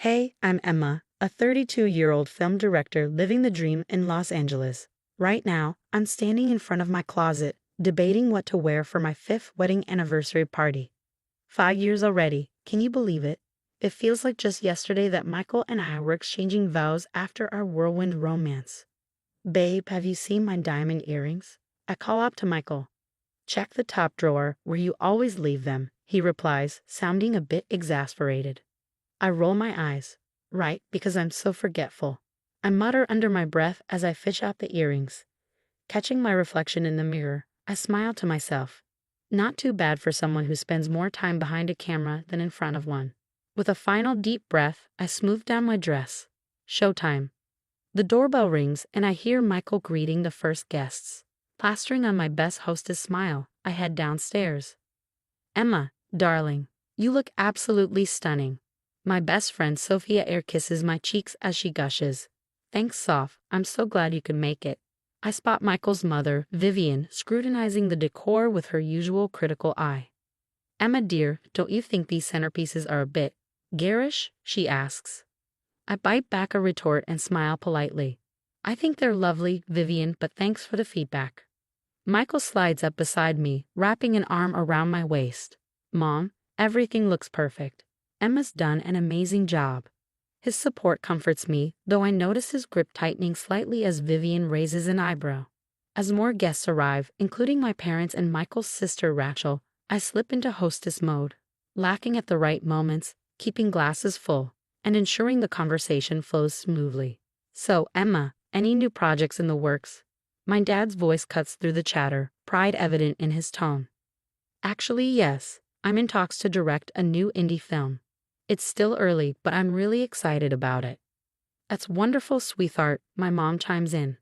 Hey, I'm Emma, a 32-year-old film director living the dream in Los Angeles. Right now, I'm standing in front of my closet, debating what to wear for my 5th wedding anniversary party. 5 years already, can you believe it? It feels like just yesterday that Michael and I were exchanging vows after our whirlwind romance. Babe, have you seen my diamond earrings? I call up to Michael. Check the top drawer where you always leave them, he replies, sounding a bit exasperated. I roll my eyes. Right, because I'm so forgetful. I mutter under my breath as I fish out the earrings. Catching my reflection in the mirror, I smile to myself. Not too bad for someone who spends more time behind a camera than in front of one. With a final deep breath, I smooth down my dress. Showtime. The doorbell rings and I hear Michael greeting the first guests. Plastering on my best hostess smile, I head downstairs. Emma, darling, you look absolutely stunning. My best friend Sophia air kisses my cheeks as she gushes. Thanks, Soph, I'm so glad you could make it. I spot Michael's mother, Vivian, scrutinizing the decor with her usual critical eye. Emma dear, don't you think these centerpieces are a bit garish? She asks. I bite back a retort and smile politely. I think they're lovely, Vivian, but thanks for the feedback. Michael slides up beside me, wrapping an arm around my waist. Mom, everything looks perfect. Emma's done an amazing job. His support comforts me, though I notice his grip tightening slightly as Vivian raises an eyebrow. As more guests arrive, including my parents and Michael's sister Rachel, I slip into hostess mode, laughing at the right moments, keeping glasses full, and ensuring the conversation flows smoothly. So, Emma, any new projects in the works? My dad's voice cuts through the chatter, pride evident in his tone. Actually, yes, I'm in talks to direct a new indie film. It's still early, but I'm really excited about it. That's wonderful, sweetheart, my mom chimes in.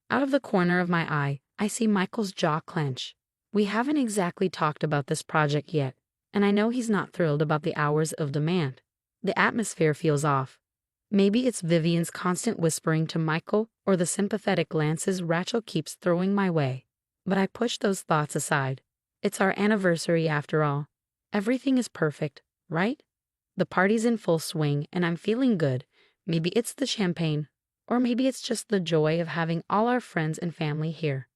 Out of the corner of my eye, I see Michael's jaw clench. We haven't exactly talked about this project yet, and I know he's not thrilled about the hours of demand. The atmosphere feels off. Maybe it's Vivian's constant whispering to Michael or the sympathetic glances Rachel keeps throwing my way. But I push those thoughts aside. It's our anniversary after all. Everything is perfect, right? The party's in full swing and I'm feeling good. Maybe it's the champagne, or maybe it's just the joy of having all our friends and family here.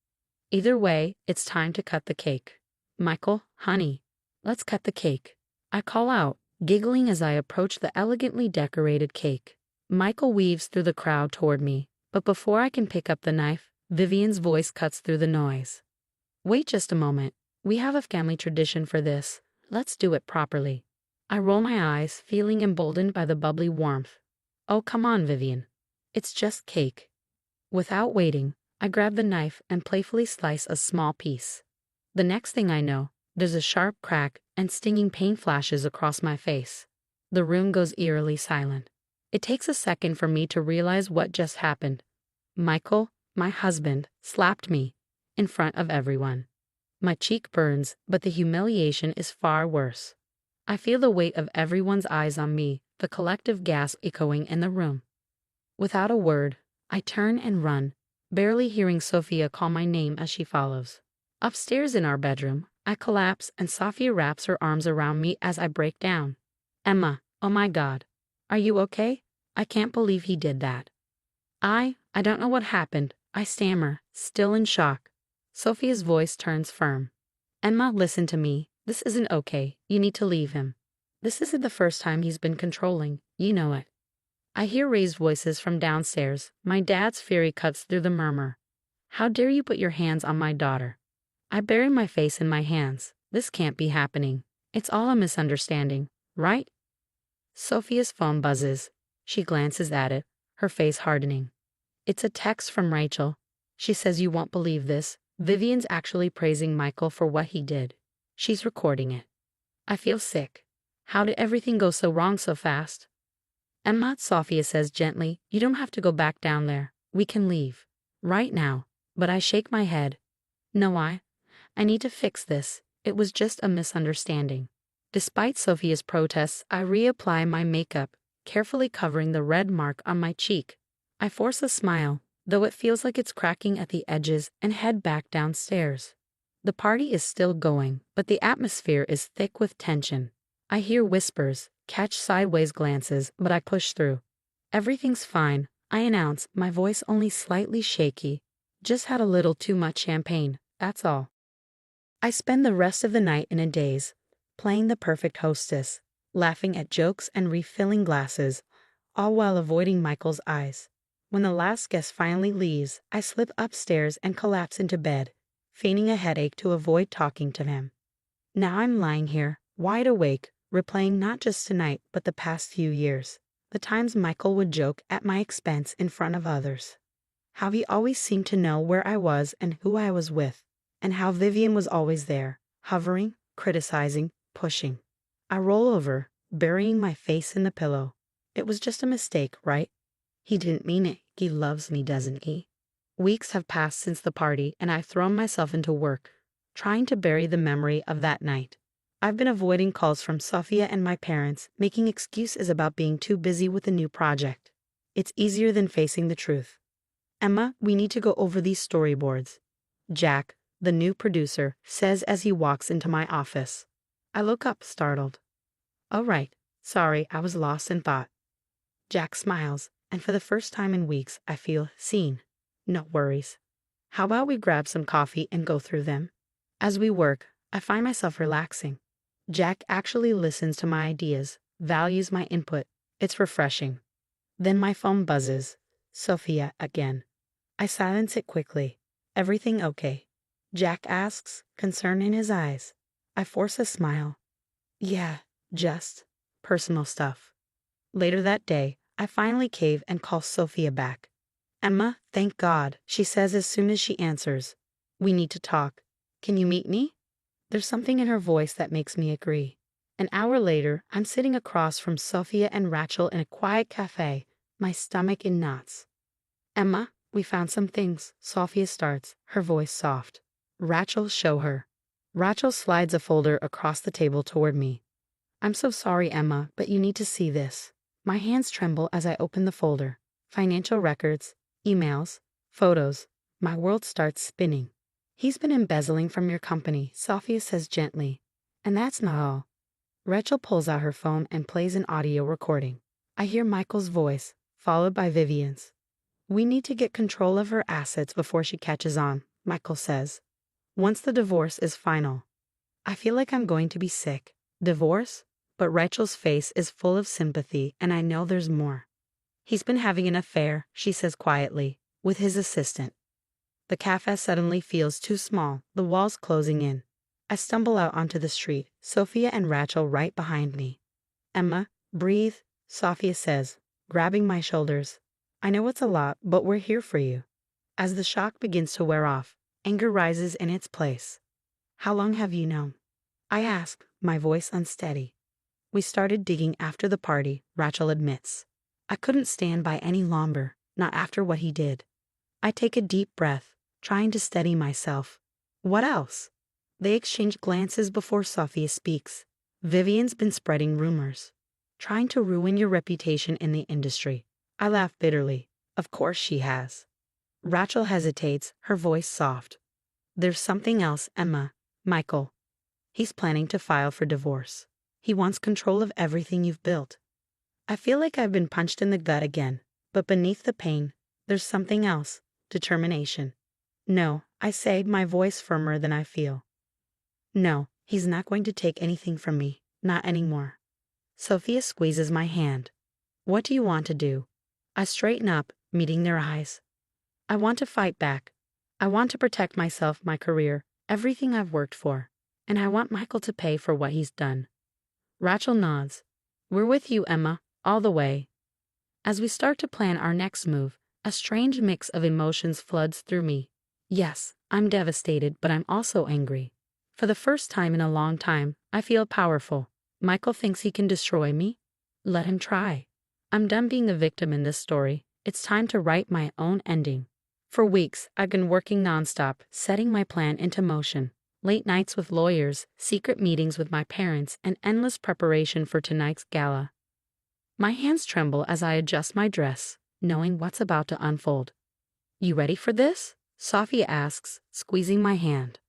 Either way, it's time to cut the cake. Michael, honey, let's cut the cake. I call out, giggling as I approach the elegantly decorated cake. Michael weaves through the crowd toward me, but before I can pick up the knife, Vivian's voice cuts through the noise. Wait just a moment. We have a family tradition for this. Let's do it properly. I roll my eyes, feeling emboldened by the bubbly warmth. Oh, come on, Vivian. It's just cake. Without waiting, I grab the knife and playfully slice a small piece. The next thing I know, there's a sharp crack and stinging pain flashes across my face. The room goes eerily silent. It takes a second for me to realize what just happened. Michael, my husband, slapped me in front of everyone. My cheek burns, but the humiliation is far worse. I feel the weight of everyone's eyes on me, the collective gasp echoing in the room. Without a word, I turn and run, barely hearing Sophia call my name as she follows. Upstairs in our bedroom, I collapse and Sophia wraps her arms around me as I break down. Emma, oh my God. Are you okay? I can't believe he did that. I don't know what happened, I stammer, still in shock. Sophia's voice turns firm. Emma, listen to me. This isn't okay. You need to leave him. This isn't the first time he's been controlling. You know it. I hear raised voices from downstairs. My dad's fury cuts through the murmur. How dare you put your hands on my daughter? I bury my face in my hands. This can't be happening. It's all a misunderstanding, right? Sophia's phone buzzes. She glances at it, her face hardening. It's a text from Rachel. She says you won't believe this. Vivian's actually praising Michael for what he did. She's recording it. I feel sick. How did everything go so wrong so fast? Emma, Sophia says gently, you don't have to go back down there. We can leave. Right now. But I shake my head. No, I need to fix this. It was just a misunderstanding. Despite Sophia's protests, I reapply my makeup, carefully covering the red mark on my cheek. I force a smile, though it feels like it's cracking at the edges, and head back downstairs. The party is still going, but the atmosphere is thick with tension. I hear whispers, catch sideways glances, but I push through. Everything's fine, I announce, my voice only slightly shaky. Just had a little too much champagne, that's all. I spend the rest of the night in a daze, playing the perfect hostess, laughing at jokes and refilling glasses, all while avoiding Michael's eyes. When the last guest finally leaves, I slip upstairs and collapse into bed, feigning a headache to avoid talking to him. Now I'm lying here, wide awake, replaying not just tonight but the past few years. The times Michael would joke at my expense in front of others. How he always seemed to know where I was and who I was with. And how Vivian was always there, hovering, criticizing, pushing. I roll over, burying my face in the pillow. It was just a mistake, right? He didn't mean it. He loves me, doesn't he? Weeks have passed since the party, and I've thrown myself into work, trying to bury the memory of that night. I've been avoiding calls from Sophia and my parents, making excuses about being too busy with a new project. It's easier than facing the truth. Emma, we need to go over these storyboards. Jack, the new producer, says as he walks into my office. I look up, startled. Oh right, sorry, I was lost in thought. Jack smiles, and for the first time in weeks I feel seen. No worries. How about we grab some coffee and go through them? As we work, I find myself relaxing. Jack actually listens to my ideas, values my input. It's refreshing. Then my phone buzzes. Sophia again. I silence it quickly. Everything okay? Jack asks, concern in his eyes. I force a smile. Yeah, just personal stuff. Later that day, I finally cave and call Sophia back. Emma, thank God, she says as soon as she answers. We need to talk. Can you meet me? There's something in her voice that makes me agree. An hour later, I'm sitting across from Sophia and Rachel in a quiet cafe, my stomach in knots. Emma, we found some things, Sophia starts, her voice soft. Rachel, show her. Rachel slides a folder across the table toward me. I'm so sorry, Emma, but you need to see this. My hands tremble as I open the folder. Financial records, emails, photos. My world starts spinning. He's been embezzling from your company, Sophia says gently. And that's not all. Rachel pulls out her phone and plays an audio recording. I hear Michael's voice, followed by Vivian's. We need to get control of her assets before she catches on, Michael says. Once the divorce is final. I feel like I'm going to be sick. Divorce? But Rachel's face is full of sympathy, and I know there's more. He's been having an affair, she says quietly, with his assistant. The cafe suddenly feels too small, the walls closing in. I stumble out onto the street, Sophia and Rachel right behind me. Emma, breathe, Sophia says, grabbing my shoulders. I know it's a lot, but we're here for you. As the shock begins to wear off, anger rises in its place. How long have you known? I ask, my voice unsteady. We started digging after the party, Rachel admits. I couldn't stand by any longer, not after what he did. I take a deep breath, trying to steady myself. What else? They exchange glances before Sophia speaks. Vivian's been spreading rumors, trying to ruin your reputation in the industry. I laugh bitterly. Of course she has. Rachel hesitates, her voice soft. There's something else, Emma. Michael. He's planning to file for divorce. He wants control of everything you've built. I feel like I've been punched in the gut again, but beneath the pain, there's something else. Determination. No, I say, my voice firmer than I feel. No, he's not going to take anything from me, not anymore. Sophia squeezes my hand. What do you want to do? I straighten up, meeting their eyes. I want to fight back. I want to protect myself, my career, everything I've worked for. And I want Michael to pay for what he's done. Rachel nods. We're with you, Emma, all the way. As we start to plan our next move, a strange mix of emotions floods through me. Yes, I'm devastated, but I'm also angry. For the first time in a long time, I feel powerful. Michael thinks he can destroy me? Let him try. I'm done being the victim in this story. It's time to write my own ending. For weeks, I've been working nonstop, setting my plan into motion. Late nights with lawyers, secret meetings with my parents, and endless preparation for tonight's gala. My hands tremble as I adjust my dress, knowing what's about to unfold. You ready for this? Sophia asks, squeezing my hand.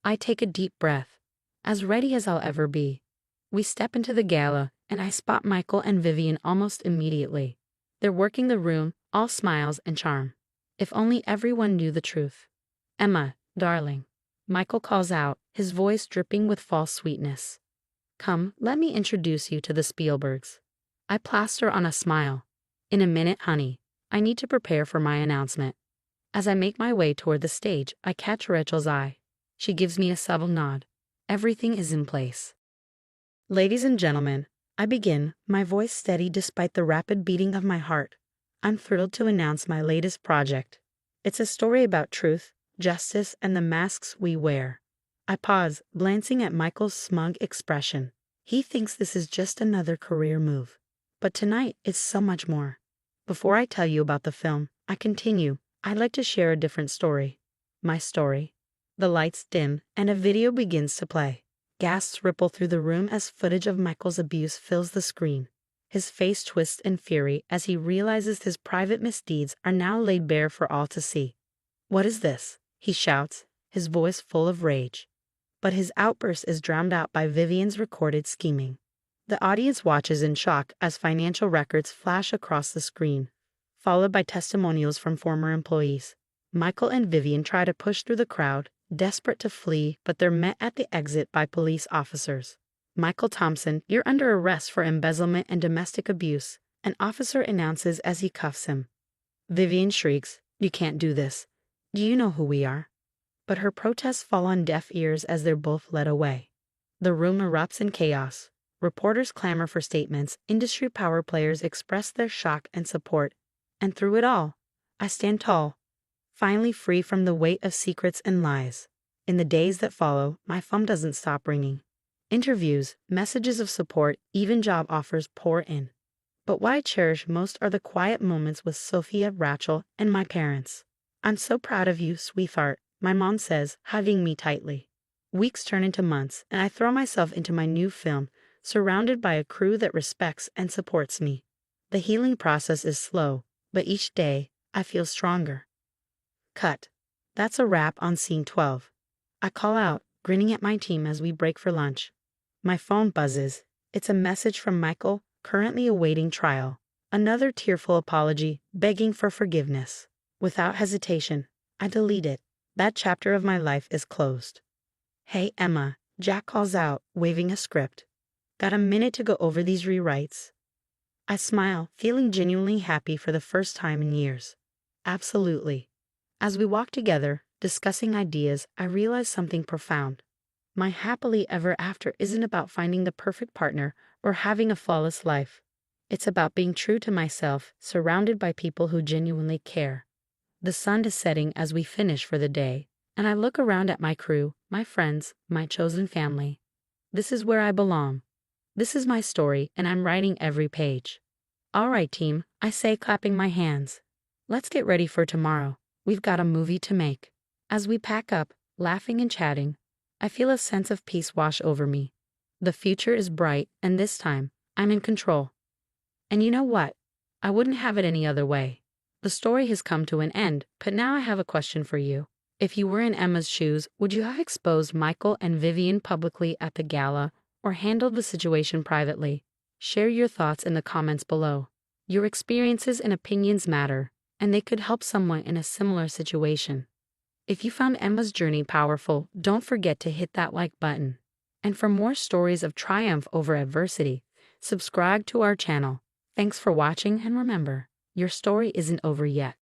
I take a deep breath. As ready as I'll ever be. We step into the gala, and I spot Michael and Vivian almost immediately. They're working the room, all smiles and charm. If only everyone knew the truth. Emma, darling. Michael calls out, his voice dripping with false sweetness. Come, let me introduce you to the Spielbergs. I plaster on a smile. In a minute, honey. I need to prepare for my announcement. As I make my way toward the stage, I catch Rachel's eye. She gives me a subtle nod. Everything is in place. Ladies and gentlemen, I begin, my voice steady despite the rapid beating of my heart. I'm thrilled to announce my latest project. It's a story about truth, justice, and the masks we wear. I pause, glancing at Michael's smug expression. He thinks this is just another career move. But tonight, it's so much more. Before I tell you about the film, I continue. I'd like to share a different story. My story. The lights dim, and a video begins to play. Gasps ripple through the room as footage of Michael's abuse fills the screen. His face twists in fury as he realizes his private misdeeds are now laid bare for all to see. What is this? He shouts, his voice full of rage. But his outburst is drowned out by Vivian's recorded scheming. The audience watches in shock as financial records flash across the screen, followed by testimonials from former employees. Michael and Vivian try to push through the crowd, desperate to flee, but they're met at the exit by police officers. Michael Thompson, you're under arrest for embezzlement and domestic abuse, an officer announces as he cuffs him. Vivian shrieks, you can't do this. Do you know who we are? But her protests fall on deaf ears as they're both led away. The room erupts in chaos. Reporters clamor for statements, industry power players express their shock and support. And through it all, I stand tall, finally free from the weight of secrets and lies. In the days that follow, my phone doesn't stop ringing. Interviews, messages of support, even job offers pour in. But what I cherish most are the quiet moments with Sophia, Rachel, and my parents. I'm so proud of you, sweetheart, my mom says, hugging me tightly. Weeks turn into months, and I throw myself into my new film, surrounded by a crew that respects and supports me. The healing process is slow, but each day, I feel stronger. Cut. That's a wrap on scene 12. I call out, grinning at my team as we break for lunch. My phone buzzes. It's a message from Michael, currently awaiting trial. Another tearful apology, begging for forgiveness. Without hesitation, I delete it. That chapter of my life is closed. Hey Emma, Jack calls out, waving a script. Got a minute to go over these rewrites? I smile, feeling genuinely happy for the first time in years. Absolutely. As we walk together, discussing ideas, I realize something profound. My happily ever after isn't about finding the perfect partner or having a flawless life. It's about being true to myself, surrounded by people who genuinely care. The sun is setting as we finish for the day, and I look around at my crew, my friends, my chosen family. This is where I belong. This is my story, and I'm writing every page. All right, team, I say, clapping my hands. Let's get ready for tomorrow. We've got a movie to make. As we pack up, laughing and chatting, I feel a sense of peace wash over me. The future is bright, and this time, I'm in control. And you know what? I wouldn't have it any other way. The story has come to an end, but now I have a question for you. If you were in Emma's shoes, would you have exposed Michael and Vivian publicly at the gala, or handled the situation privately? Share your thoughts in the comments below. Your experiences and opinions matter, and they could help someone in a similar situation. If you found Emma's journey powerful, don't forget to hit that like button. And for more stories of triumph over adversity, subscribe to our channel. Thanks for watching, and remember, your story isn't over yet.